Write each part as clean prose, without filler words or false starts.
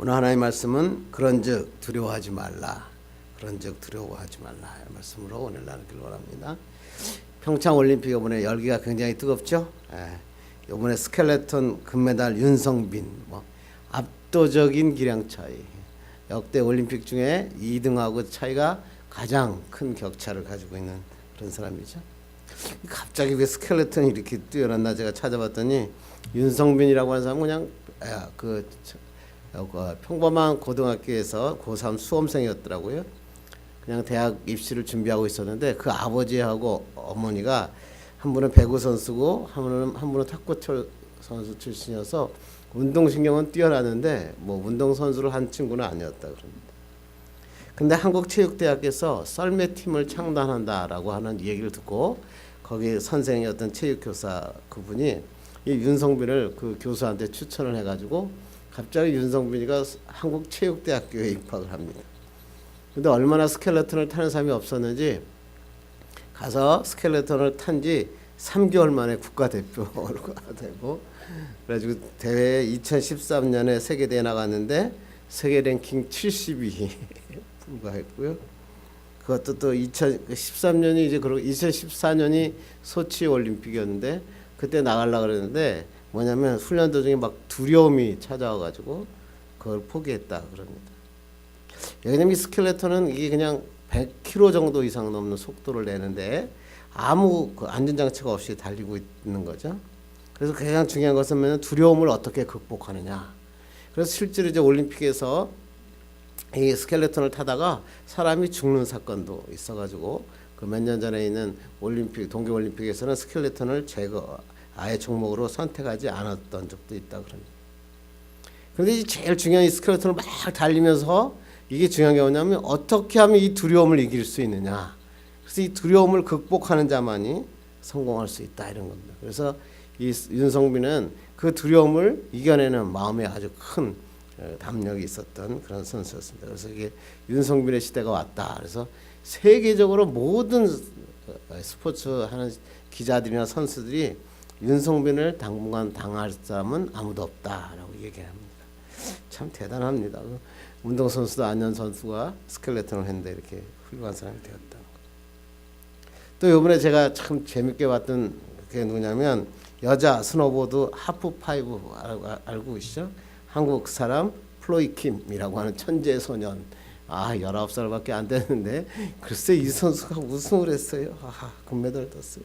오늘 하나님의 말씀은 그런즉 두려워하지 말라. 그런즉 두려워하지 말라. 이 말씀으로 오늘 나누기를 원합니다. 평창 올림픽 이번에 열기가 굉장히 뜨겁죠. 이번에 스켈레톤 금메달 윤성빈 압도적인 기량 차이. 역대 올림픽 중에 2등하고 차이가 가장 큰 격차를 가지고 있는 그런 사람이죠. 갑자기 왜 스켈레톤이 이렇게 뛰어났나 제가 찾아봤더니 윤성빈이라고 하는 사람은 그냥 평범한 고등학교에서 고3 수험생이었더라고요. 그냥 대학 입시를 준비하고 있었는데 그 아버지하고 어머니가 한 분은 배구 선수고 한 분은 탁구 선수 출신이어서 운동신경은 뛰어나는데 운동 선수를 한 친구는 아니었다 그럽니다. 근데 한국체육대학에서 썰매팀을 창단한다라고 하는 얘기를 듣고 거기 선생이었던 체육교사 그분이 이 윤성빈을 그 교수한테 추천을 해가지고 갑자기 윤성빈이가 한국체육대학교에 입학을 합니다. 근데 얼마나 스켈레톤을 타는 사람이 없었는지 가서 스켈레톤을 탄 지 3개월 만에 국가대표가 되고 그래가지고 대회에 2013년에 세계대회 나갔는데 세계 랭킹 72위 불과했고요. 그것도 또 2013년이 이제 그리고 2014년이 소치 올림픽이었는데 그때 나가려고 그랬는데 뭐냐면 훈련 도중에 막 두려움이 찾아와가지고 그걸 포기했다 그럽니다. 왜냐면 이 스켈레톤은 이게 그냥 100km 정도 이상 넘는 속도를 내는데 아무 안전장치가 없이 달리고 있는 거죠. 그래서 가장 중요한 것은 두려움을 어떻게 극복하느냐. 그래서 실제로 이제 올림픽에서 이 스켈레톤을 타다가 사람이 죽는 사건도 있어가지고 그 몇 년 전에 있는 올림픽 동계올림픽에서는 스켈레톤을 아예 종목으로 선택하지 않았던 적도 있다 그럽니다. 그런데 제일 중요한 이 스켈레톤을 막 달리면서 이게 중요한 게 뭐냐면 어떻게 하면 이 두려움을 이길 수 있느냐. 그래서 이 두려움을 극복하는 자만이 성공할 수 있다 이런 겁니다. 그래서 이 윤성빈은 그 두려움을 이겨내는 마음에 아주 큰 담력이 있었던 그런 선수였습니다. 그래서 이게 윤성빈의 시대가 왔다. 그래서 세계적으로 모든 스포츠 하는 기자들이나 선수들이 윤성빈을 당분간 당할 사람은 아무도 없다라고 얘기합니다. 참 대단합니다. 운동선수도 안현 선수가 스켈레톤을 했는데 이렇게 훌륭한 사람이 되었다. 또 이번에 제가 참 재밌게 봤던 게 누구냐면 여자 스노보드 하프파이브 알고 계시죠? 한국 사람 플로이킴이라고 하는 천재 소년. 19살밖에 안 됐는데 글쎄 이 선수가 우승을 했어요. 금메달을 땄어요.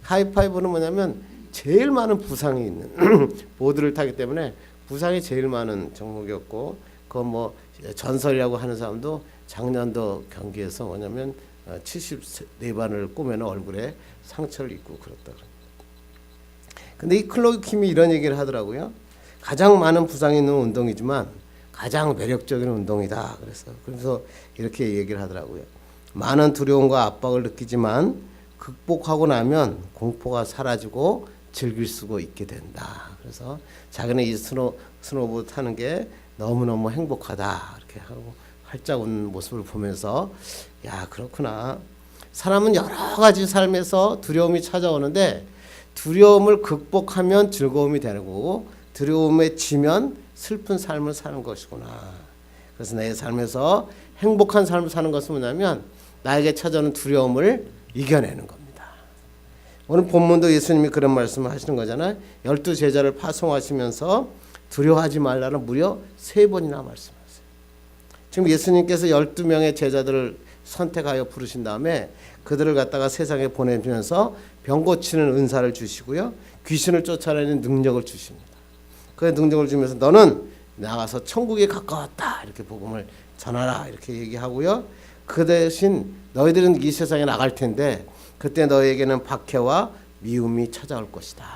하이파이브는 뭐냐면 제일 많은 부상이 있는 보드를 타기 때문에 부상이 제일 많은 종목이었고 그거 전설이라고 하는 사람도 작년도 경기에서 뭐냐면 74반을 꼬매는 얼굴에 상처를 입고 그랬다. 근데 이 클로이킴이 이런 얘기를 하더라고요. 가장 많은 부상이 있는 운동이지만 가장 매력적인 운동이다. 그래서 이렇게 얘기를 하더라고요. 많은 두려움과 압박을 느끼지만 극복하고 나면 공포가 사라지고 즐길 수가 있게 된다. 그래서 자기는 이 스노보드 타는 게 너무너무 행복하다. 이렇게 하고 활짝 웃는 모습을 보면서 야 그렇구나. 사람은 여러 가지 삶에서 두려움이 찾아오는데 두려움을 극복하면 즐거움이 되는 거고 두려움에 지면 슬픈 삶을 사는 것이구나. 그래서 내 삶에서 행복한 삶을 사는 것은 뭐냐면 나에게 찾아오는 두려움을 이겨내는 겁니다. 오늘 본문도 예수님이 그런 말씀을 하시는 거잖아요. 12제자를 파송하시면서 두려워하지 말라는 무려 3번이나 말씀하세요. 지금 예수님께서 12명의 제자들을 선택하여 부르신 다음에 그들을 갖다가 세상에 보내면서 병 고치는 은사를 주시고요. 귀신을 쫓아내는 능력을 주십니다. 그 능력을 주면서 너는 나가서 천국에 가까웠다. 이렇게 복음을 전하라. 이렇게 얘기하고요. 그 대신 너희들은 이 세상에 나갈 텐데 그때 너희에게는 박해와 미움이 찾아올 것이다.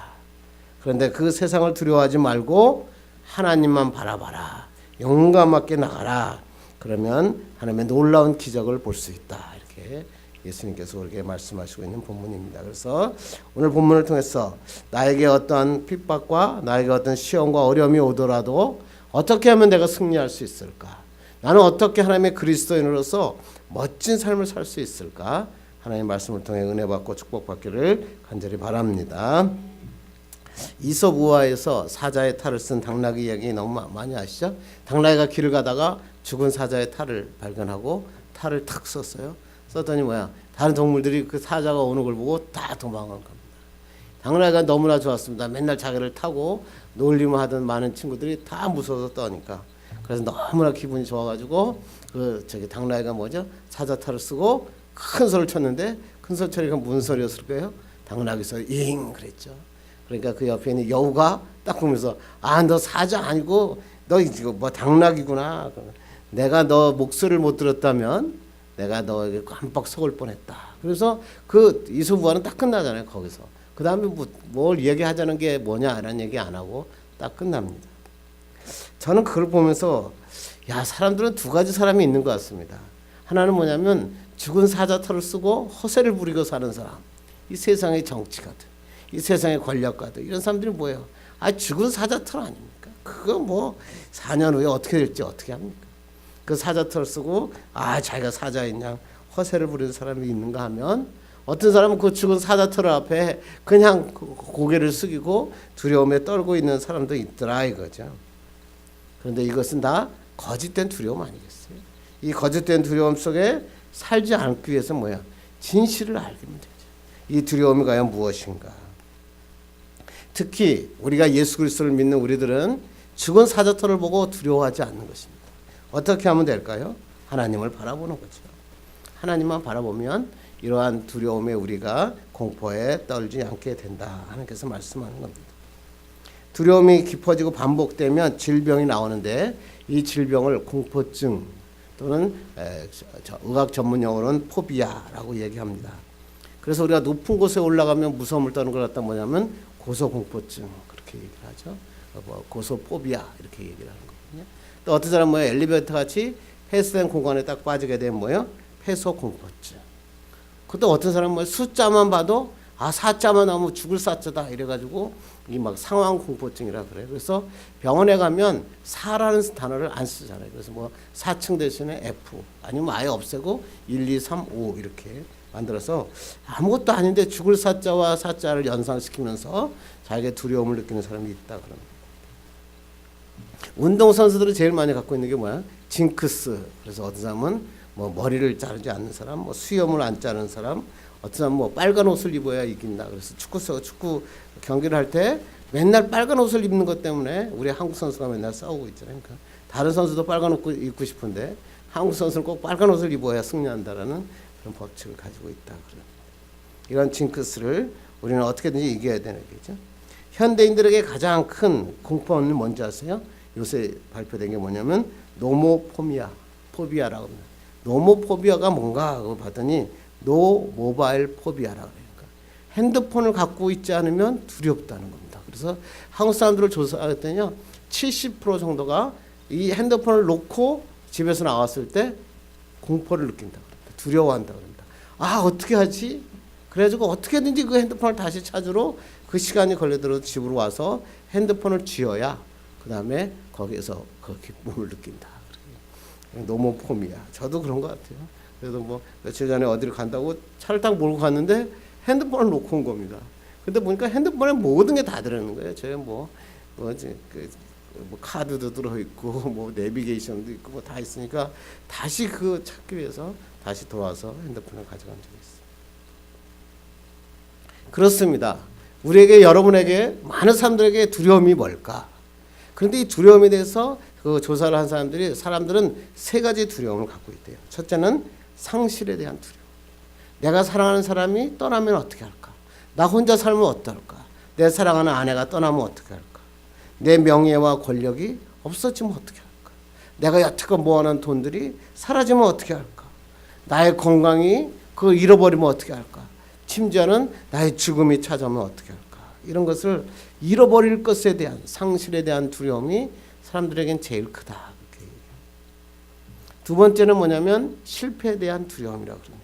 그런데 그 세상을 두려워하지 말고 하나님만 바라봐라. 용감하게 나가라. 그러면 하나님의 놀라운 기적을 볼 수 있다. 이렇게 예수님께서 우리에게 말씀하시고 있는 본문입니다. 그래서 오늘 본문을 통해서 나에게 어떠한 핍박과 나에게 어떤 시험과 어려움이 오더라도 어떻게 하면 내가 승리할 수 있을까? 나는 어떻게 하나님의 그리스도인으로서 멋진 삶을 살 수 있을까? 하나님의 말씀을 통해 은혜 받고 축복 받기를 간절히 바랍니다. 이솝 우화에서 사자의 탈을 쓴 당나귀 이야기 너무 많이 아시죠? 당나귀가 길을 가다가 죽은 사자의 탈을 발견하고 탈을 탁 썼어요. 썼더니 뭐야? 다른 동물들이 그 사자가 오는 걸 보고 다 도망간 겁니다. 당나귀가 너무나 좋았습니다. 맨날 자기를 타고 놀림을 하던 많은 친구들이 다 무서워서 떠니까. 그래서 너무나 기분이 좋아가지고 당나귀가 뭐죠? 사자 탈을 쓰고 큰 소리를 쳤는데 큰 소리 쳐니까 무슨 소리였을 거예요? 당나귀 소리 잉 그랬죠. 그러니까 그 옆에 있는 여우가 딱 보면서 너 사자 아니고 너 이거 뭐 당나귀구나. 내가 너 목소리를 못 들었다면 내가 너에게 깜빡 속을 뻔했다. 그래서 그 이솝 우화는 딱 끝나잖아요. 거기서. 그 다음에 뭘 얘기하자는 게 뭐냐라는 얘기 안 하고 딱 끝납니다. 저는 그걸 보면서 사람들은 두 가지 사람이 있는 것 같습니다. 하나는 뭐냐면 죽은 사자 털을 쓰고 허세를 부리고 사는 사람. 이 세상의 정치가들, 이 세상의 권력가들 이런 사람들이 뭐예요? 죽은 사자 털 아닙니까? 그거 뭐 4년 후에 어떻게 될지 어떻게 합니까? 그 사자 털을 쓰고 자기가 사자인 양 허세를 부리는 사람이 있는가 하면 어떤 사람은 그 죽은 사자 털 앞에 그냥 고개를 숙이고 두려움에 떨고 있는 사람도 있더라 이거죠. 그런데 이것은 다 거짓된 두려움 아니겠어요? 이 거짓된 두려움 속에 살지 않기 위해서 뭐야? 진실을 알기면 되죠. 이 두려움이 과연 무엇인가? 특히 우리가 예수 그리스도를 믿는 우리들은 죽은 사자털을 보고 두려워하지 않는 것입니다. 어떻게 하면 될까요? 하나님을 바라보는 거죠. 하나님만 바라보면 이러한 두려움에 우리가 공포에 떨지 않게 된다. 하나님께서 말씀하는 겁니다. 두려움이 깊어지고 반복되면 질병이 나오는데 이 질병을 공포증 또는 의학 전문 용어로는 포비아라고 얘기합니다. 그래서 우리가 높은 곳에 올라가면 무서움을 떠는 걸 갖다 뭐냐면 고소공포증 그렇게 얘기를 하죠. 고소포비아 이렇게 얘기를 하는 거거든요. 또 어떤 사람은 뭐예요? 엘리베이터 같이 폐쇄된 공간에 딱 빠지게 되면 뭐예요? 폐소공포증. 그것도 어떤 사람은 뭐 숫자만 봐도 4자만 나오면 죽을 사자다 이래가지고 이 막 상황 공포증이라 그래요. 그래서 병원에 가면 4라는 단어를 안 쓰잖아요. 그래서 뭐 4층 대신에 F 아니면 아예 없애고 1, 2, 3, 5 이렇게 만들어서 아무것도 아닌데 죽을 사자와 사자를 연상시키면서 자기의 두려움을 느끼는 사람이 있다 그럽니다. 운동선수들이 제일 많이 갖고 있는 게 뭐야? 징크스. 그래서 어떤 사람은 뭐 머리를 자르지 않는 사람, 뭐 수염을 안 자르는 사람, 어떤 사람은 뭐 빨간 옷을 입어야 이긴다. 그래서 축구 경기를 할 때 맨날 빨간 옷을 입는 것 때문에 우리 한국 선수가 맨날 싸우고 있잖아요. 그러니까 다른 선수도 빨간 옷 입고 싶은데 한국 선수는 꼭 빨간 옷을 입어야 승리한다라는 그런 법칙을 가지고 있다. 이런 징크스를 우리는 어떻게든지 이겨야 되는 거죠. 현대인들에게 가장 큰 공포는 뭔지 아세요? 요새 발표된 게 뭐냐면 포비아라고 합니다. 노모포비아가 뭔가 그거 봤더니 노 모바일 포비아라고 해요. 그러니까 핸드폰을 갖고 있지 않으면 두렵다는 겁니다. 그래서 한국 사람들을 조사했더니요. 70% 정도가 이 핸드폰을 놓고 집에서 나왔을 때 공포를 느낀다고 합니다. 두려워한다고 합니다. 어떻게 하지? 그래가지고 어떻게든지 그 핸드폰을 다시 찾으러 그 시간이 걸리더라도 집으로 와서 핸드폰을 쥐어야 그 다음에 거기에서 그 기쁨을 느낀다. 노모포미아. 저도 그런 것 같아요. 그래도 뭐 며칠 전에 어디를 간다고 차를 딱 몰고 갔는데 핸드폰을 놓고 온 겁니다. 근데 보니까 핸드폰에 모든 게 다 들어있는 거예요. 저희 뭐 카드도 들어있고 뭐 내비게이션도 있고 뭐 다 있으니까 다시 그 찾기 위해서 다시 돌아와서 핸드폰을 가져간 적이 있어요. 그렇습니다. 우리에게 여러분에게 많은 사람들에게 두려움이 뭘까? 그런데 이 두려움에 대해서 그 조사를 한 사람들은 세 가지 두려움을 갖고 있대요. 첫째는 상실에 대한 두려움. 내가 사랑하는 사람이 떠나면 어떻게 할까? 나 혼자 살면 어떨까? 내 사랑하는 아내가 떠나면 어떻게 할까? 내 명예와 권력이 없어지면 어떻게 할까? 내가 여태껏 모아놓은 돈들이 사라지면 어떻게 할까? 나의 건강이 그걸 잃어버리면 어떻게 할까? 심지어는 나의 죽음이 찾아오면 어떻게 할까? 이런 것을 잃어버릴 것에 대한 상실에 대한 두려움이 사람들에겐 제일 크다. 두 번째는 뭐냐면 실패에 대한 두려움이라고 합니다.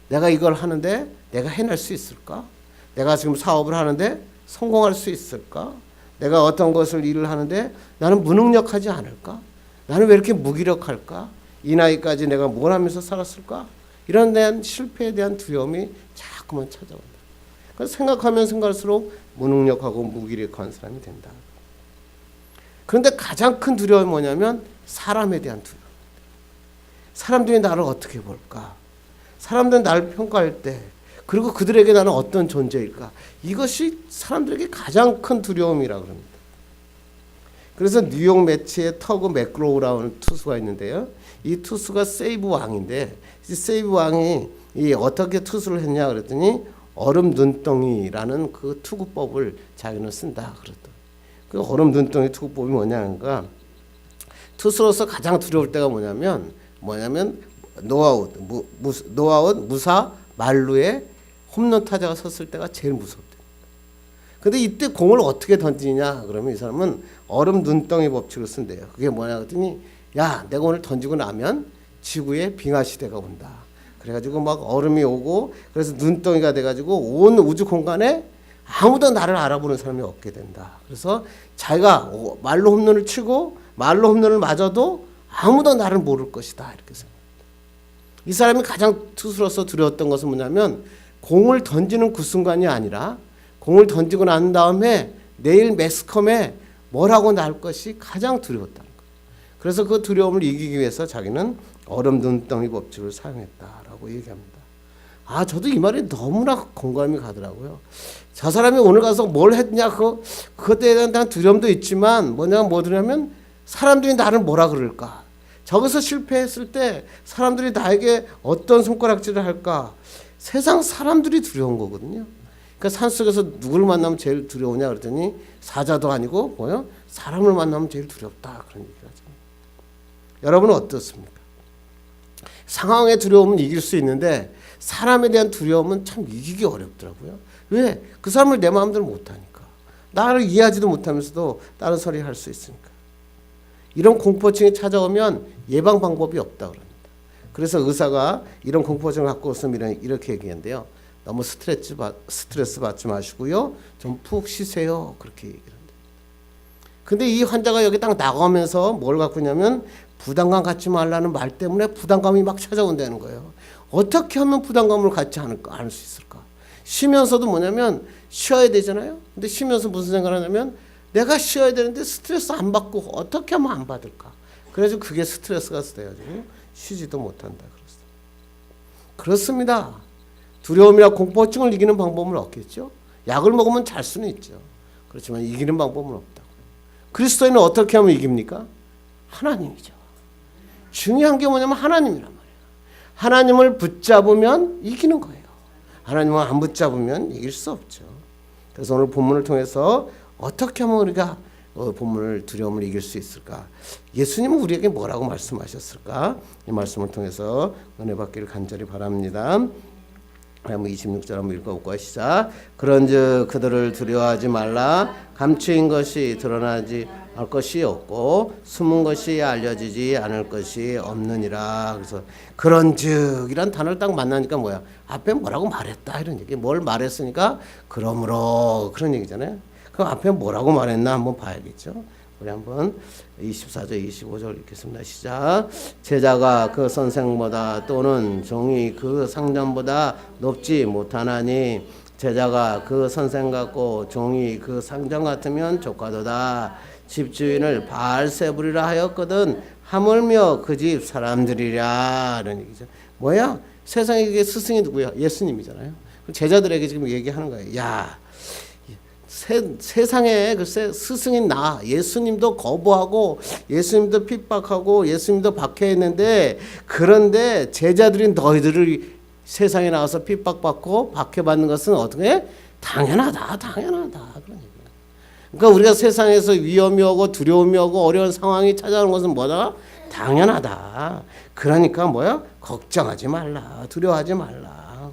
내가 이걸 하는데 내가 해낼 수 있을까? 내가 지금 사업을 하는데 성공할 수 있을까? 내가 어떤 것을 일을 하는데 나는 무능력하지 않을까? 나는 왜 이렇게 무기력할까? 이 나이까지 내가 뭘 하면서 살았을까? 이런 대한 실패에 대한 두려움이 자꾸만 찾아온다. 그래서 생각하면 생각할수록 무능력하고 무기력한 사람이 된다. 그런데 가장 큰 두려움이 뭐냐면 사람에 대한 두려움. 사람들이 나를 어떻게 볼까? 사람들은 나를 평가할 때 그리고 그들에게 나는 어떤 존재일까? 이것이 사람들에게 가장 큰 두려움이라고 합니다. 그래서 뉴욕 매치에 터그 맥그로우라는 투수가 있는데요. 이 투수가 세이브 왕인데 이 세이브 왕이 어떻게 투수를 했냐 그랬더니 얼음 눈덩이라는 그 투구법을 자기는 쓴다 그랬더니 그 얼음 눈덩이 투구법이 뭐냐니까 투수로서 가장 두려울 때가 뭐냐면 노아웃 무사 만루에 홈런 타자가 섰을 때가 제일 무섭대. 근데 이때 공을 어떻게 던지냐 그러면 이 사람은 얼음 눈덩이 법칙을 쓴대요. 그게 뭐냐 그랬더니 야 내가 오늘 던지고 나면 지구에 빙하 시대가 온다. 그래가지고 막 얼음이 오고 그래서 눈덩이가 돼가지고 온 우주 공간에 아무도 나를 알아보는 사람이 없게 된다. 그래서 자기가 말로 홈런을 치고 말로 홈런을 맞아도 아무도 나를 모를 것이다. 이렇게 생각합니다. 이 사람이 가장 투수로서 두려웠던 것은 뭐냐면 공을 던지는 그 순간이 아니라 공을 던지고 난 다음에 내일 매스컴에 뭐라고 날 것이 가장 두려웠다는 거예요. 그래서 그 두려움을 이기기 위해서 자기는 얼음 눈덩이 법칙을 사용했다라고 얘기합니다. 아, 저도 이 말이 너무나 공감이 가더라고요. 저 사람이 오늘 가서 뭘 했냐, 그것에 대한 두려움도 있지만 뭐냐면 사람들이 나를 뭐라 그럴까? 저기서 실패했을 때 사람들이 나에게 어떤 손가락질을 할까? 세상 사람들이 두려운 거거든요. 그러니까 산속에서 누구를 만나면 제일 두려우냐 그랬더니 사자도 아니고 사람을 만나면 제일 두렵다 그런 얘기를 하죠. 여러분은 어떻습니까? 상황의 두려움은 이길 수 있는데 사람에 대한 두려움은 참 이기기 어렵더라고요. 왜? 그 사람을 내 마음대로 못하니까. 나를 이해하지도 못하면서도 다른 소리 할 수 있으니까. 이런 공포증이 찾아오면 예방 방법이 없다 그럽니다. 그래서 의사가 이런 공포증을 갖고 있으면 이렇게 얘기했는데요. 너무 스트레스 받지 마시고요. 좀 푹 쉬세요. 그렇게 얘기를 합니다. 근데 이 환자가 여기 딱 나가면서 뭘 갖고 있냐면 부담감 갖지 말라는 말 때문에 부담감이 막 찾아온다는 거예요. 어떻게 하면 부담감을 갖지 않을 수 있을까? 쉬면서도 뭐냐면 쉬어야 되잖아요. 근데 쉬면서 무슨 생각을 하냐면 내가 쉬어야 되는데 스트레스 안 받고 어떻게 하면 안 받을까? 그래서 그게 스트레스가 돼가지고 쉬지도 못한다. 그렇습니다. 두려움이나 공포증을 이기는 방법은 없겠죠. 약을 먹으면 잘 수는 있죠. 그렇지만 이기는 방법은 없다고. 그리스도인은 어떻게 하면 이깁니까? 하나님이죠. 중요한 게 뭐냐면 하나님이란 말이에요. 하나님을 붙잡으면 이기는 거예요. 하나님을 안 붙잡으면 이길 수 없죠. 그래서 오늘 본문을 통해서 어떻게 하면 우리가 본문을 두려움을 이길 수 있을까? 예수님은 우리에게 뭐라고 말씀하셨을까? 이 말씀을 통해서 은혜 받기를 간절히 바랍니다. 26절 한번 읽어볼까요? 시작. 그런즉 그들을 두려워하지 말라. 감추인 것이 드러나지 않을 것이 없고 숨은 것이 알려지지 않을 것이 없느니라. 그래서 그런즉 이란 단어를 딱 만나니까 뭐야? 앞에 뭐라고 말했다 이런 얘기. 뭘 말했으니까 그러므로 그런 얘기잖아요. 그럼 앞에 뭐라고 말했나 한번 봐야겠죠. 우리 한번 24절 25절 읽겠습니다. 시작. 제자가 그 선생보다 또는 종이 그 상전보다 높지 못하나니 제자가 그 선생 같고 종이 그 상전 같으면 조카도다. 집주인을 바알세불이라 하였거든 하물며 그 집 사람들이랴 이런 얘기죠. 뭐야? 세상에 스승이 누구야? 예수님이잖아요. 제자들에게 지금 얘기하는 거예요. 야, 세상에 글쎄 스승인 나 예수님도 거부하고 예수님도 핍박하고 예수님도 박해했는데 그런데 제자들이 너희들을 세상에 나와서 핍박받고 박해받는 것은 어떻게 당연하다 그런 얘기예요. 그러니까 우리가 세상에서 위험이 오고 두려움이 오고 어려운 상황이 찾아오는 것은 뭐다? 당연하다. 그러니까 뭐야? 걱정하지 말라. 두려워하지 말라.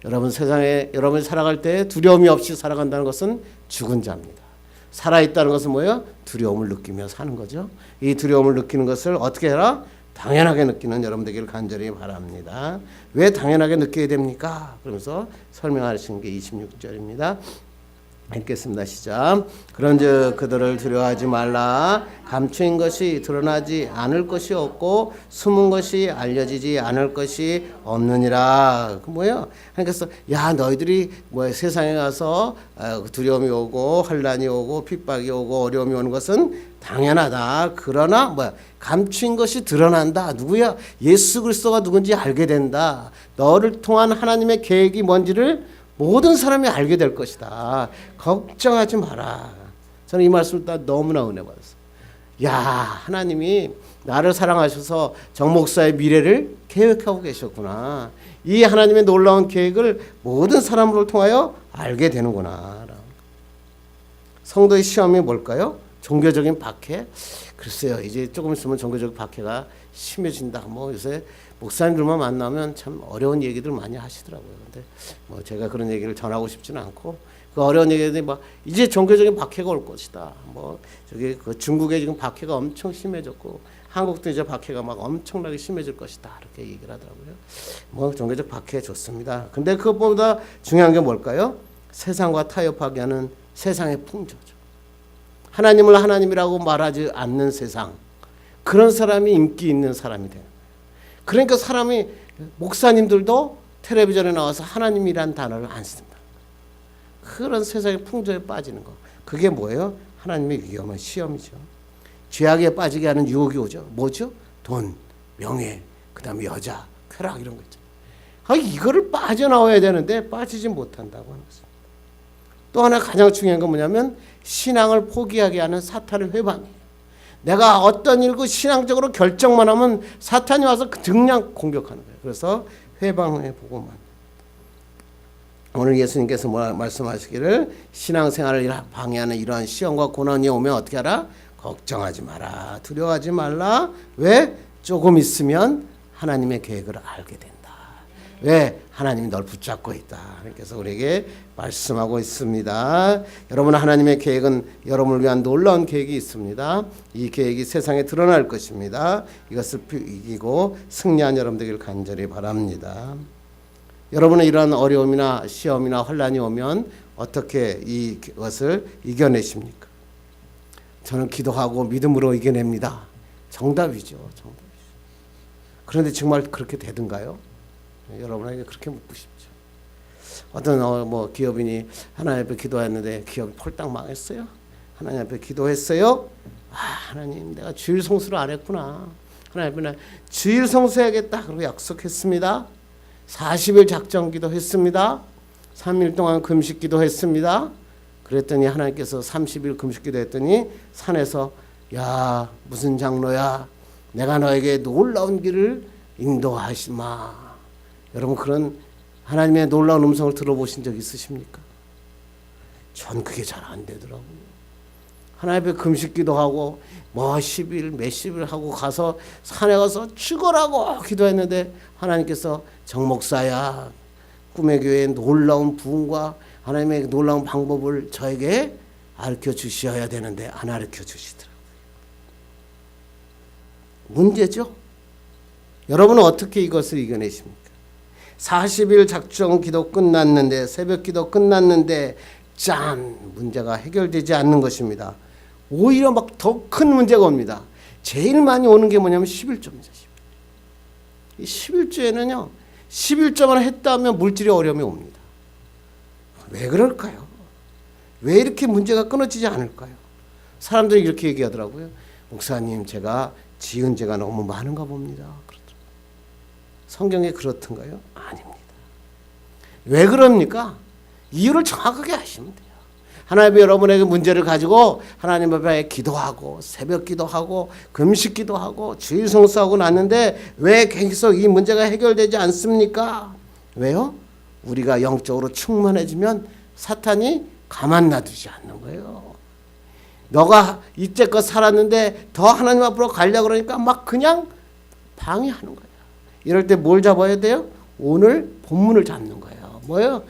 여러분 세상에 여러분이 살아갈 때 두려움이 없이 살아간다는 것은 죽은 자입니다. 살아있다는 것은 뭐예요? 두려움을 느끼며 사는 거죠. 이 두려움을 느끼는 것을 어떻게 해라? 당연하게 느끼는 여러분 되기를 간절히 바랍니다. 왜 당연하게 느껴야 됩니까? 그러면서 설명하시는 게 26절입니다. 읽겠습니다. 시작. 그런즉 그들을 두려워하지 말라. 감추인 것이 드러나지 않을 것이 없고 숨은 것이 알려지지 않을 것이 없느니라. 그 뭐예요? 그래서 야 너희들이 뭐 세상에 가서 두려움이 오고 환난이 오고 핍박이 오고 어려움이 오는 것은 당연하다. 그러나 뭐야? 감추인 것이 드러난다. 누구야? 예수 그리스도가 누군지 알게 된다. 너를 통한 하나님의 계획이 뭔지를 모든 사람이 알게 될 것이다. 걱정하지 마라. 저는 이 말씀을 다 너무나 은혜 받았어요. 야, 하나님이 나를 사랑하셔서 정 목사의 미래를 계획하고 계셨구나. 이 하나님의 놀라운 계획을 모든 사람을 통하여 알게 되는구나. 성도의 시험이 뭘까요? 종교적인 박해? 글쎄요, 이제 조금 있으면 종교적 박해가 심해진다. 뭐 요새 목사님들만 만나면 참 어려운 얘기들 많이 하시더라고요. 근데 뭐 제가 그런 얘기를 전하고 싶지는 않고 그 어려운 얘기들이 막 이제 종교적인 박해가 올 것이다. 뭐 저기 그 중국에 지금 박해가 엄청 심해졌고 한국도 이제 박해가 막 엄청나게 심해질 것이다. 이렇게 얘기를 하더라고요. 뭐 종교적 박해 좋습니다. 근데 그것보다 중요한 게 뭘까요? 세상과 타협하게 하는 세상의 풍조죠. 하나님을 하나님이라고 말하지 않는 세상. 그런 사람이 인기 있는 사람이 돼요. 그러니까 사람이 목사님들도 텔레비전에 나와서 하나님이란 단어를 안 씁니다. 그런 세상의 풍조에 빠지는 거. 그게 뭐예요? 하나님의 위험한 시험이죠. 죄악에 빠지게 하는 유혹이 오죠. 뭐죠? 돈, 명예, 그다음에 여자, 쾌락 이런 거 있죠. 이거를 빠져나와야 되는데 빠지지 못한다고 하는 것입니다. 또 하나 가장 중요한 건 뭐냐면 신앙을 포기하게 하는 사탄의 회방이에요. 내가 어떤 일고 신앙적으로 결정만 하면 사탄이 와서 그냥 공격하는 거예요. 그래서 회방해 보고만. 오늘 예수님께서 말씀하시기를 신앙생활을 방해하는 이러한 시험과 고난이 오면 어떻게 하라? 걱정하지 마라. 두려워하지 말라. 왜? 조금 있으면 하나님의 계획을 알게 된다. 왜? 하나님이 널 붙잡고 있다. 그래서 우리에게 말씀하고 있습니다. 여러분 하나님의 계획은 여러분을 위한 놀라운 계획이 있습니다. 이 계획이 세상에 드러날 것입니다. 이것을 이기고 승리한 여러분 되길 간절히 바랍니다. 여러분은 이러한 어려움이나 시험이나 환난이 오면 어떻게 이것을 이겨내십니까? 저는 기도하고 믿음으로 이겨냅니다. 정답이죠. 그런데 정말 그렇게 되던가요? 여러분에게 그렇게 묻고 싶죠. 어떤 기업인이 하나님 앞에 기도했는데 기업이 폴딱 망했어요. 하나님 앞에 기도했어요. 하나님 내가 주일 성수를 안 했구나. 하나님 앞에 주일 성수해야겠다. 그리고 약속했습니다. 40일 작정 기도했습니다. 3일 동안 금식 기도했습니다. 그랬더니 하나님께서 30일 금식 기도했더니 산에서 야 무슨 장로야 내가 너에게 놀라운 길을 인도하시마. 여러분 그런 하나님의 놀라운 음성을 들어보신 적 있으십니까? 전 그게 잘 안 되더라고요. 하나님 앞에 금식 기도하고 뭐 10일 몇십일 하고 가서 산에 가서 죽어라고 기도했는데 하나님께서 정목사야 꿈의 교회의 놀라운 부흥과 하나님의 놀라운 방법을 저에게 가르쳐 주셔야 되는데 안 가르쳐 주시더라고요. 문제죠. 여러분은 어떻게 이것을 이겨내십니까? 40일 작정 기도 끝났는데 새벽 기도 끝났는데 짠 문제가 해결되지 않는 것입니다. 오히려 막 더 큰 문제가 옵니다. 제일 많이 오는 게 뭐냐면 11조입니다. 이 11조에는요 11조만 했다면 물질의 어려움이 옵니다. 왜 그럴까요? 왜 이렇게 문제가 끊어지지 않을까요? 사람들이 이렇게 얘기하더라고요. 목사님 제가 지은 죄가 너무 많은가 봅니다. 성경에 그렇던가요? 아닙니다. 왜 그럽니까? 이유를 정확하게 아시면 돼요. 하나님이 여러분에게 문제를 가지고 하나님 앞에 기도하고 새벽 기도하고 금식 기도하고 주일 성수하고 났는데 왜 계속 이 문제가 해결되지 않습니까? 왜요? 우리가 영적으로 충만해지면 사탄이 가만 놔두지 않는 거예요. 너가 이때껏 살았는데 더 하나님 앞으로 가려고 그러니까 막 그냥 방해하는 거예요. 이럴 때 뭘 잡아야 돼요? 오늘 본문을 잡는 거예요. 뭐예요?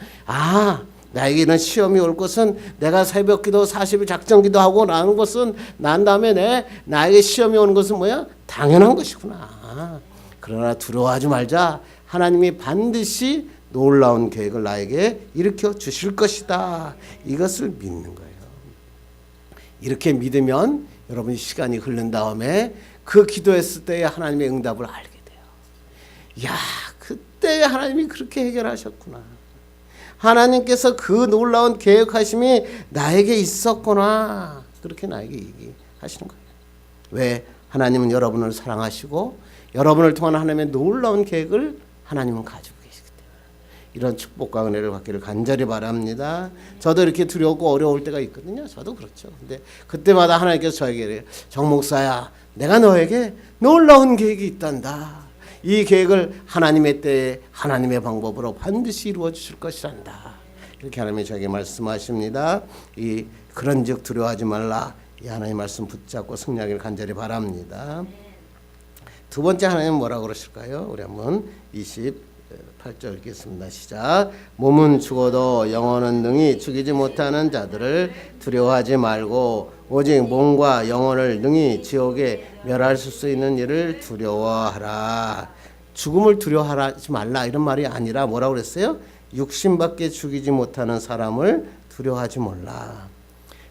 나에게 이런 시험이 올 것은 내가 새벽 기도 40일 작정 기도하고 나는 것은 난 다음에 나에게 시험이 오는 것은 뭐야? 당연한 것이구나. 그러나 두려워하지 말자. 하나님이 반드시 놀라운 계획을 나에게 일으켜 주실 것이다. 이것을 믿는 거예요. 이렇게 믿으면 여러분이 시간이 흐른 다음에 그 기도했을 때의 하나님의 응답을 알게 돼요. 야, 그때 하나님이 그렇게 해결하셨구나. 하나님께서 그 놀라운 계획하심이 나에게 있었구나. 그렇게 나에게 얘기하시는 거예요. 왜? 하나님은 여러분을 사랑하시고 여러분을 통한 하나님의 놀라운 계획을 하나님은 가지고 계시기 때문에 이런 축복과 은혜를 받기를 간절히 바랍니다. 저도 이렇게 두려우고 어려울 때가 있거든요. 저도 그렇죠. 근데 그때마다 하나님께서 저에게 이래요. 정 목사야, 내가 너에게 놀라운 계획이 있단다. 이 계획을 하나님의 때에 하나님의 방법으로 반드시 이루어 주실 것이란다. 이렇게 하나님이 저에게 말씀하십니다. 그런즉 두려워하지 말라. 이 하나님의 말씀 붙잡고 승리하기를 간절히 바랍니다. 두 번째 하나님은 뭐라고 그러실까요? 우리 한번 28절 읽겠습니다. 시작. 몸은 죽어도 영혼은 능히 죽이지 못하는 자들을 두려워하지 말고 오직 몸과 영혼을 능히 지옥에 멸하실 수 있는 일을 두려워하라. 죽음을 두려워하지 말라 이런 말이 아니라 뭐라고 그랬어요? 육신밖에 죽이지 못하는 사람을 두려워하지 말라.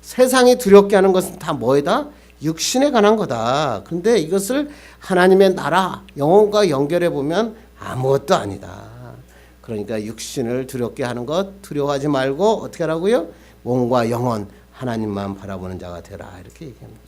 세상이 두렵게 하는 것은 다 뭐에다? 육신에 관한 거다. 근데 이것을 하나님의 나라, 영혼과 연결해 보면 아무것도 아니다. 그러니까 육신을 두렵게 하는 것 두려워하지 말고 어떻게 하라고요? 몸과 영혼 하나님만 바라보는 자가 되라. 이렇게 얘기합니다.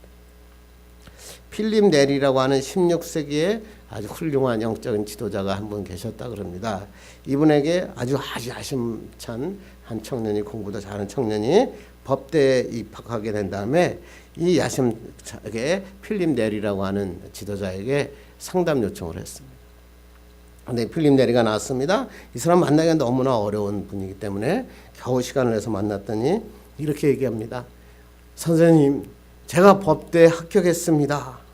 필립 네리라고 하는 16세기에 아주 훌륭한 영적인 지도자가 한 분 계셨다 그럽니다. 이분에게 아주 야심찬 한 청년이, 공부도 잘하는 청년이 법대에 입학하게 된 다음에 이 야심차게 필립 네리라고 하는 지도자에게 상담 요청을 했습니다. 근데 필립 네리가 나왔습니다. 이 사람 만나기가 너무나 어려운 분이기 때문에 겨우 시간을 내서 만났더니 이렇게 얘기합니다. 선생님, 제가 법대에 합격했습니다.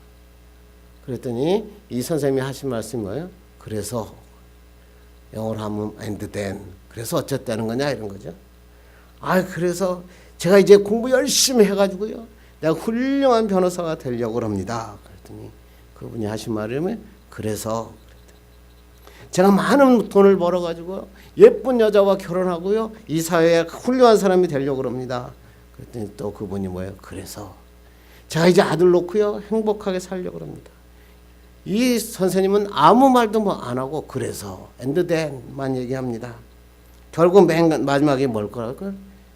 그랬더니 이 선생님이 하신 말씀이 뭐예요? 그래서 영어로 하면 and then 그래서 어쨌다는 거냐 이런 거죠. 그래서 제가 이제 공부 열심히 해가지고요 내가 훌륭한 변호사가 되려고 합니다. 그랬더니 그분이 하신 말이 그래서 제가 많은 돈을 벌어가지고 예쁜 여자와 결혼하고요 이 사회에 훌륭한 사람이 되려고 합니다. 그랬더니 또 그분이 뭐예요? 그래서 제가 이제 아들 놓고요 행복하게 살려고 합니다. 이 선생님은 아무 말도 안 하고 그래서 and then만 얘기합니다. 결국 맨 마지막에 뭘 거라고?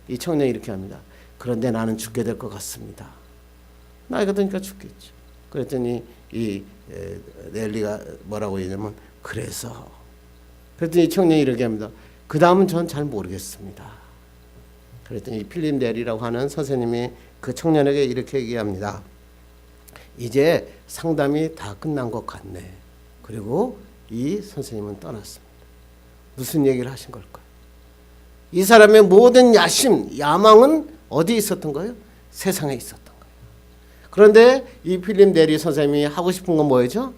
이 청년이 이렇게 합니다. 그런데 나는 죽게 될 것 같습니다. 나이가 드니까 죽겠죠. 그랬더니 이 넬리가 뭐라고 얘기하냐면 그래서 그랬더니 이 청년이 이렇게 합니다. 그 다음은 전 잘 모르겠습니다. 그랬더니 필립 넬리라고 하는 선생님이 그 청년에게 이렇게 얘기합니다. 이제 상담이 다 끝난 것 같네. 그리고 이 선생님은 떠났습니다. 무슨 얘기를 하신 걸까요? 이 사람의 모든 야심, 야망은 어디에 있었던 거예요? 세상에 있었던 거예요. 그런데 이 필립 네리 선생님이 하고 싶은 건 뭐였죠?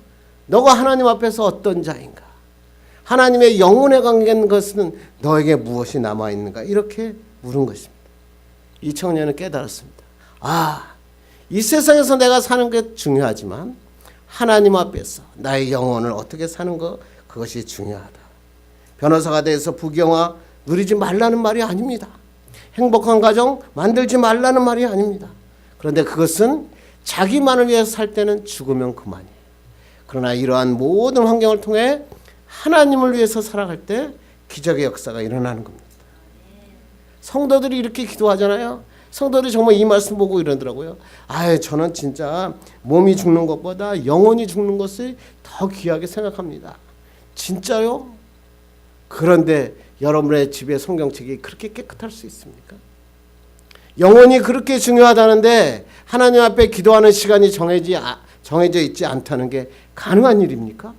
너가 하나님 앞에서 어떤 자인가? 하나님의 영혼에 관계된 것은 너에게 무엇이 남아있는가? 이렇게 물은 것입니다. 이 청년은 깨달았습니다. 이 세상에서 내가 사는 게 중요하지만 하나님 앞에서 나의 영혼을 어떻게 사는 것 그것이 중요하다. 변호사가 돼서 부귀영화 누리지 말라는 말이 아닙니다. 행복한 가정 만들지 말라는 말이 아닙니다. 그런데 그것은 자기만을 위해서 살 때는 죽으면 그만이에요. 그러나 이러한 모든 환경을 통해 하나님을 위해서 살아갈 때 기적의 역사가 일어나는 겁니다. 성도들이 이렇게 기도하잖아요. 성도들이 정말 이 말씀 보고 이러더라고요. 저는 진짜 몸이 죽는 것보다 영혼이 죽는 것을 더 귀하게 생각합니다. 진짜요? 그런데 여러분의 집의 성경책이 그렇게 깨끗할 수 있습니까? 영혼이 그렇게 중요하다는데 하나님 앞에 기도하는 시간이 정해져 있지 않다는 게 가능한 일입니까?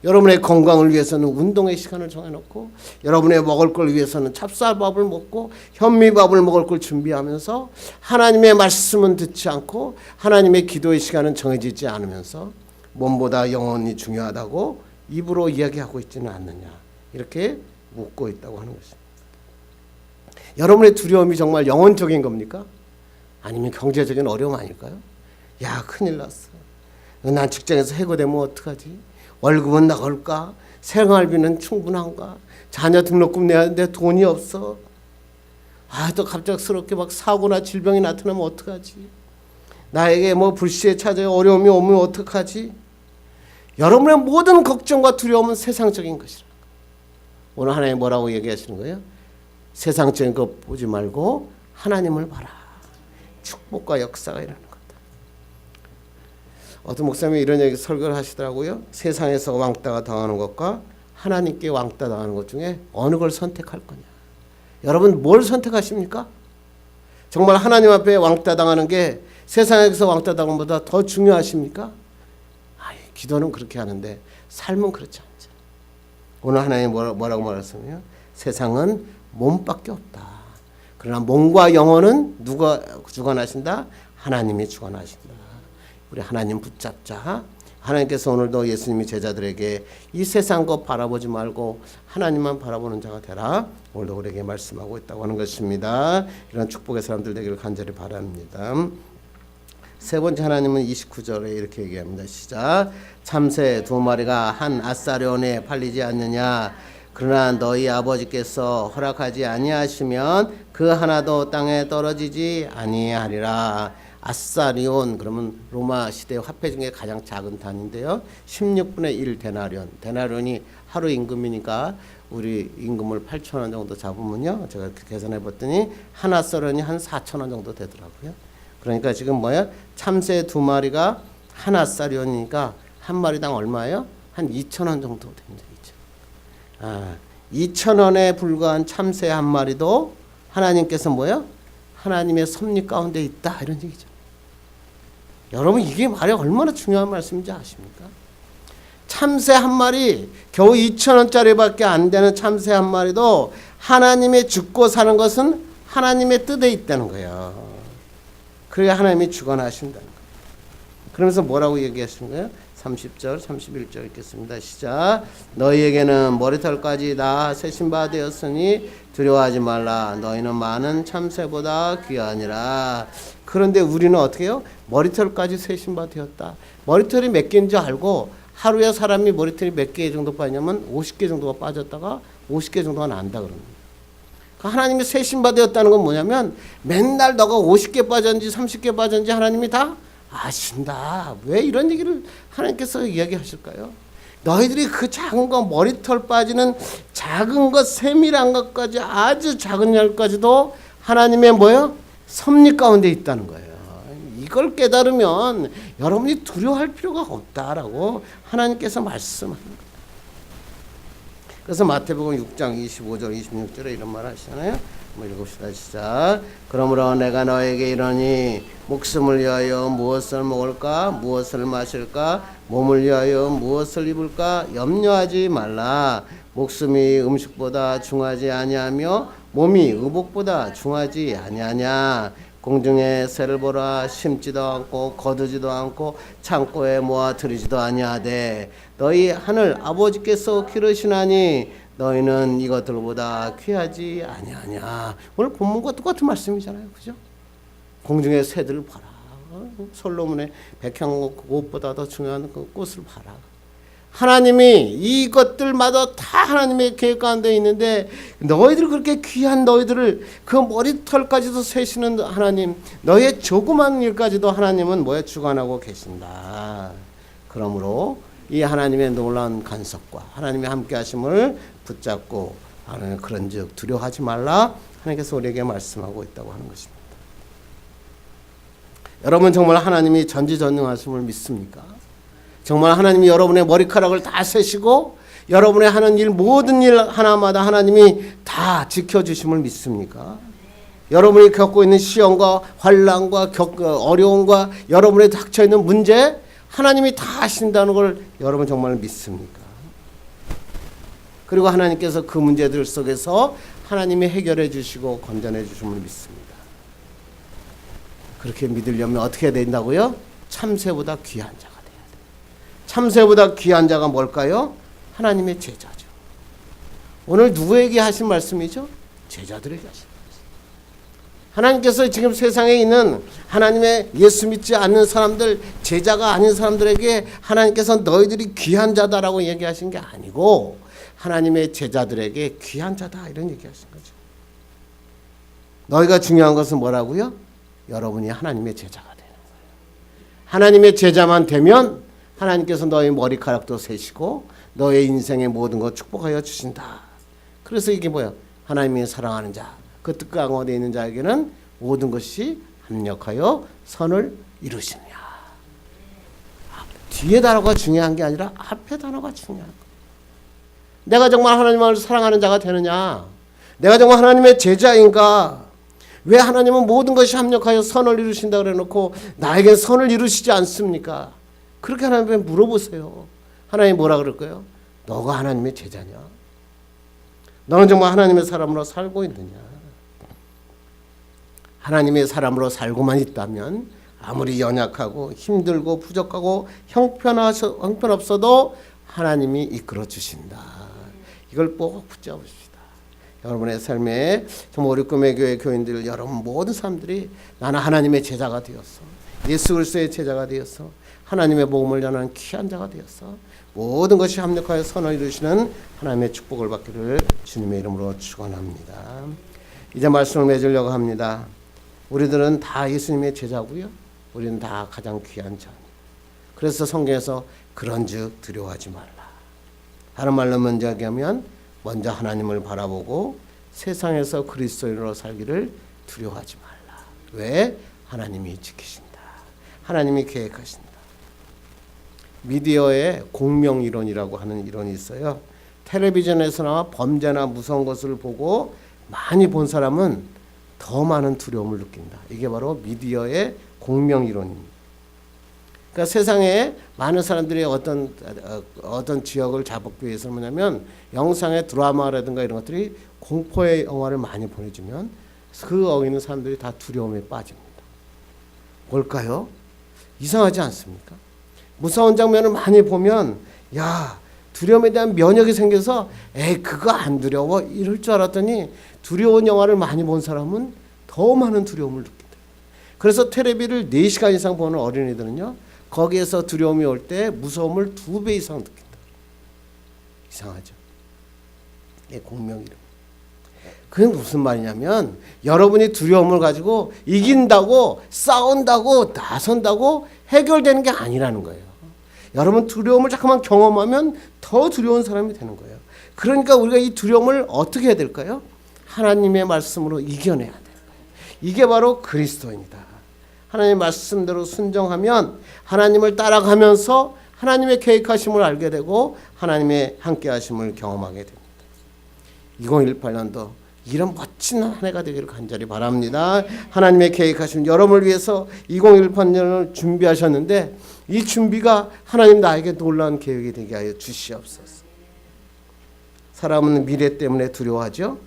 여러분의 건강을 위해서는 운동의 시간을 정해놓고 여러분의 먹을 걸 위해서는 찹쌀밥을 먹고 현미밥을 먹을 걸 준비하면서 하나님의 말씀은 듣지 않고 하나님의 기도의 시간은 정해지지 않으면서 몸보다 영혼이 중요하다고 입으로 이야기하고 있지는 않느냐 이렇게 묻고 있다고 하는 것입니다. 여러분의 두려움이 정말 영혼적인 겁니까? 아니면 경제적인 어려움 아닐까요? 큰일 났어. 난 직장에서 해고되면 어떡하지? 월급은 나갈까? 생활비는 충분한가? 자녀 등록금 내야 하는데 돈이 없어. 또 갑작스럽게 막 사고나 질병이 나타나면 어떡하지? 나에게 뭐 불시에 찾아요. 어려움이 오면 어떡하지? 여러분의 모든 걱정과 두려움은 세상적인 것이라. 오늘 하나님 뭐라고 얘기하시는 거예요? 세상적인 거 보지 말고 하나님을 봐라. 축복과 역사가 일어나는 거다. 어떤 목사님이 이런 얘기 설교를 하시더라고요. 세상에서 왕따가 당하는 것과 하나님께 왕따 당하는 것 중에 어느 걸 선택할 거냐. 여러분 뭘 선택하십니까? 정말 하나님 앞에 왕따 당하는 게 세상에서 왕따 당하는 것보다 더 중요하십니까? 기도는 그렇게 하는데 삶은 그렇지 않죠. 오늘 하나님이 뭐라고 말했으면 세상은 몸밖에 없다. 그러나 몸과 영혼은 누가 주관하신다? 하나님이 주관하신다. 우리 하나님 붙잡자. 하나님께서 오늘도 예수님이 제자들에게 이 세상 것 바라보지 말고 하나님만 바라보는 자가 되라. 오늘도 우리에게 말씀하고 있다고 하는 것입니다. 이런 축복의 사람들 되기를 간절히 바랍니다. 세 번째 하나님은 29절에 이렇게 얘기합니다. 시작. 참새 2마리가 한 아사리온에 팔리지 않느냐. 그러나 너희 아버지께서 허락하지 아니하시면 그 하나도 땅에 떨어지지 아니하리라. 아사리온 그러면 로마 시대 화폐 중에 가장 작은 단위인데요. 16분의 1 데나리온. 데나리온이 하루 임금이니까 우리 임금을 8,000원 정도 잡으면요. 제가 이렇게 계산해 봤더니 한 아사리온이 한 4,000원 정도 되더라고요. 그러니까 지금 뭐야? 참새 2마리가 한 아사리온이니까 한 마리당 얼마예요? 한 2,000원 정도 됩니다. 2,000원에 불과한 참새 한 마리도 하나님께서 뭐야? 하나님의 섭리 가운데 있다 이런 얘기죠. 여러분 이게 말이 얼마나 중요한 말씀인지 아십니까? 참새 한 마리 겨우 2,000원짜리밖에 안 되는 참새 한 마리도 하나님의 죽고 사는 것은 하나님의 뜻에 있다는 거예요. 그래야 하나님이 주관하신다는 거예요. 그러면서 뭐라고 얘기하시는 거예요? 30절, 31절 읽겠습니다. 시작. 너희에게는 머리털까지 다 세신 바 되었으니 두려워하지 말라. 너희는 많은 참새보다 귀하니라. 그런데 우리는 어떻게 해요? 머리털까지 세신 바 되었다. 머리털이 몇 개인 줄 알고 하루에 사람이 머리털이 몇 개 정도 빠지냐면 50개 정도가 빠졌다가 50개 정도가 난다 그럽니다. 하나님이 세신 바 되었다는 건 뭐냐면 맨날 너가 50개 빠졌는지 30개 빠졌는지 하나님이 다 아신다. 왜 이런 얘기를 하나님께서 이야기하실까요? 너희들이 그 작은 거 머리털 빠지는 작은 것 세밀한 것까지 아주 작은 열까지도 하나님의 뭐요? 섭리 가운데 있다는 거예요. 이걸 깨달으면 여러분이 두려워할 필요가 없다라고 하나님께서 말씀하는 거예요. 그래서 마태복음 6장 25절 26절에 이런 말 하시잖아요. 한번 읽읍시다. 시작. 그러므로 내가 너에게 이러니 목숨을 위하여 무엇을 먹을까 무엇을 마실까 몸을 위하여 무엇을 입을까 염려하지 말라. 목숨이 음식보다 중하지 아니하며 몸이 의복보다 중하지 아니하냐. 공중에 새를 보라. 심지도 않고 거두지도 않고 창고에 모아 들이지도 아니하되 너희 하늘 아버지께서 기르시나니 너희는 이것들보다 귀하지 아니하냐. 오늘 본문과 똑같은 말씀이잖아요. 그죠? 공중의 새들을 봐라. 솔로몬의 백향꽃보다 더 중요한 그 꽃을 봐라. 하나님이 이것들마다 다 하나님의 계획 가운데 있는데 너희들 그렇게 귀한 너희들을 그 머리털까지도 세시는 하나님, 너의 조그만 일까지도 하나님은 뭐에 주관하고 계신다. 그러므로 이 하나님의 놀라운 간섭과 하나님의 함께 하심을 붙잡고 하나님 그런즉 두려워하지 말라. 하나님께서 우리에게 말씀하고 있다고 하는 것입니다. 여러분 정말 하나님이 전지전능하심을 믿습니까? 정말 하나님이 여러분의 머리카락을 다 세시고 여러분의 하는 일 모든 일 하나마다 하나님이 다 지켜주심을 믿습니까? 여러분이 겪고 있는 시험과 환난과 어려움과 여러분의 닥쳐있는 문제 하나님이 다 아신다는 걸 여러분 정말 믿습니까? 그리고 하나님께서 그 문제들 속에서 하나님이 해결해 주시고 건전해 주심을 믿습니다. 그렇게 믿으려면 어떻게 해야 된다고요? 참새보다 귀한 자가 돼야 돼요. 참새보다 귀한 자가 뭘까요? 하나님의 제자죠. 오늘 누구에게 하신 말씀이죠? 제자들에게 하신 말씀. 하나님께서 지금 세상에 있는 하나님의 예수 믿지 않는 사람들, 제자가 아닌 사람들에게 하나님께서 너희들이 귀한 자다라고 얘기하신 게 아니고 하나님의 제자들에게 귀한 자다 이런 얘기하신 거죠. 너희가 중요한 것은 뭐라고요? 여러분이 하나님의 제자가 되는 거예요. 하나님의 제자만 되면 하나님께서 너희 머리카락도 세시고 너의 인생의 모든 것 축복하여 주신다. 그래서 이게 뭐야? 하나님이 사랑하는 자, 그 뜻 가운데 있는 자에게는 모든 것이 합력하여 선을 이루시느냐. 뒤에 단어가 중요한 게 아니라 앞에 단어가 중요한 거예요. 내가 정말 하나님을 사랑하는 자가 되느냐? 내가 정말 하나님의 제자인가? 왜 하나님은 모든 것이 합력하여 선을 이루신다 그래 놓고 나에겐 선을 이루시지 않습니까? 그렇게 하나님께 물어보세요. 하나님 뭐라 그럴까요? 너가 하나님의 제자냐? 너는 정말 하나님의 사람으로 살고 있느냐? 하나님의 사람으로 살고만 있다면 아무리 연약하고 힘들고 부족하고 형편없어도 하나님이 이끌어 주신다. 이걸 꼭 붙잡으십시다. 여러분의 삶에 정말 우리 꿈의 교회 교인들 여러분 모든 사람들이 나는 하나님의 제자가 되었어. 예수 그리스도의 제자가 되었어. 하나님의 복음을 전하는 귀한 자가 되었어. 모든 것이 합력하여 선을 이루시는 하나님의 축복을 받기를 주님의 이름으로 축원합니다. 이제 말씀을 맺으려고 합니다. 우리들은 다 예수님의 제자고요. 우리는 다 가장 귀한 자. 그래서 성경에서 그런즉 두려워하지 말라. 다른 말로 먼저 얘기하면 먼저 하나님을 바라보고 세상에서 그리스도인으로 살기를 두려워하지 말라. 왜? 하나님이 지키신다. 하나님이 계획하신다. 미디어에 공명이론이라고 하는 이론이 있어요. 텔레비전에서나 범죄나 무서운 것을 보고 많이 본 사람은 더 많은 두려움을 느낀다. 이게 바로 미디어의 공명이론입니다. 그러니까 세상에 많은 사람들이 어떤 지역을 잡기 위해서 뭐냐면 영상의 드라마라든가 이런 것들이 공포의 영화를 많이 보내주면 그 어기는 사람들이 다 두려움에 빠집니다. 뭘까요? 이상하지 않습니까? 무서운 장면을 많이 보면 야 두려움에 대한 면역이 생겨서 에이 그거 안 두려워 이럴 줄 알았더니 두려운 영화를 많이 본 사람은 더 많은 두려움을 느낀다. 그래서 텔레비를 4시간 이상 보는 어린이들은요 거기에서 두려움이 올 때 무서움을 2배 이상 느낀다. 이상하죠? 예, 공명이론. 그게 무슨 말이냐면 여러분이 두려움을 가지고 이긴다고 싸운다고 나선다고 해결되는 게 아니라는 거예요. 여러분 두려움을 잠깐만 경험하면 더 두려운 사람이 되는 거예요. 그러니까 우리가 이 두려움을 어떻게 해야 될까요? 하나님의 말씀으로 이겨내야 돼요. 이게 바로 그리스도입니다. 하나님의 말씀대로 순종하면 하나님을 따라가면서 하나님의 계획하심을 알게 되고 하나님의 함께하심을 경험하게 됩니다. 2018년도 이런 멋진 한 해가 되기를 간절히 바랍니다. 하나님의 계획하심 여러분을 위해서 2018년을 준비하셨는데 이 준비가 하나님 나에게 놀라운 계획이 되게 하여 주시옵소서. 사람은 미래 때문에 두려워하죠.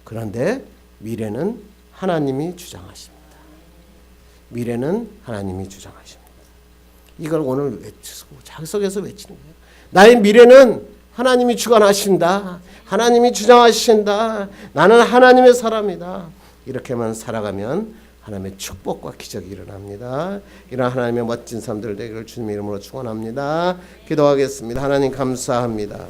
그런데 미래는 하나님이 주장하십니다. 미래는 하나님이 주장하십니다. 이걸 오늘 외치고 자기 속에서 외치는 거예요. 나의 미래는 하나님이 주관하신다. 하나님이 주장하신다. 나는 하나님의 사람이다. 이렇게만 살아가면 하나님의 축복과 기적이 일어납니다. 이런 하나님의 멋진 사람들 되기를 주님의 이름으로 축원합니다. 기도하겠습니다. 하나님 감사합니다.